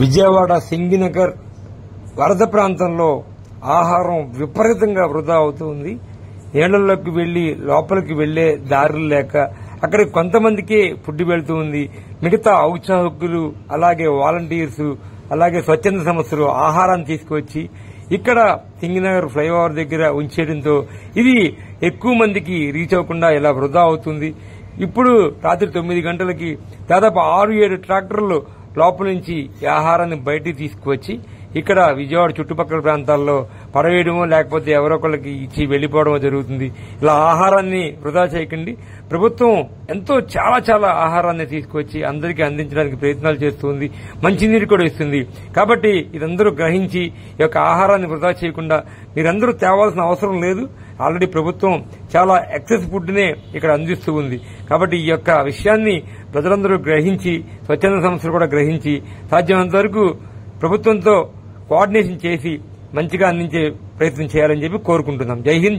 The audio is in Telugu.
విజయవాడ సింగినగర్ వరద ప్రాంతంలో ఆహారం విపరీతంగా వృధా అవుతుంది. నీళ్లలోకి వెళ్లి లోపలికి వెళ్లే దారులు లేక అక్కడికి కొంతమందికే ఫుడ్ వెళ్తూ ఉంది. మిగతా ఔత్సాహికులు అలాగే వాలంటీర్స్ అలాగే స్వచ్ఛంద సంస్థలు ఆహారాన్ని తీసుకువచ్చి ఇక్కడ సింగినగర్ ఫ్లైఓవర్ దగ్గర ఉంచేయడంతో ఇది ఎక్కువ మందికి రీచ్ అవ్వకుండా ఇలా వృధా అవుతుంది. ఇప్పుడు రాత్రి 9 గంటలకి దాదాపు 6-7 ట్రాక్టర్లు లోపల నుంచి ఈ ఆహారాన్ని బయటికి తీసుకువచ్చి ఇక్కడ విజయవాడ చుట్టుపక్కల ప్రాంతాల్లో పడవేయడమో లేకపోతే ఎవరొకళ్ళకి ఇచ్చి వెళ్లిపోవడమో జరుగుతుంది. ఇలా ఆహారాన్ని వృధా చేయకండి. ప్రభుత్వం ఎంతో చాలా ఆహారాన్ని తీసుకువచ్చి అందరికీ అందించడానికి ప్రయత్నాలు చేస్తుంది. మంచినీరు కూడా ఇస్తుంది. కాబట్టి ఇదందరూ గ్రహించి ఈ యొక్క ఆహారాన్ని వృధా చేయకుండా మీరందరూ తేవాల్సిన అవసరం లేదు. ఆల్రెడీ ప్రభుత్వం చాలా ఎక్సెస్ ఫుడ్ నే ఇక్కడ అందిస్తూ ఉంది. కాబట్టి ఈ యొక్క విషయాన్ని ప్రజలందరూ గ్రహించి స్వచ్ఛంద సంస్థలు కూడా గ్రహించి సాధ్యమైనంత వరకు ప్రభుత్వంతో కోఆర్డినేషన్ చేసి మంచిగా అందించే ప్రయత్నం చేయాలని చెప్పి కోరుకుంటున్నాం. జై హింద్.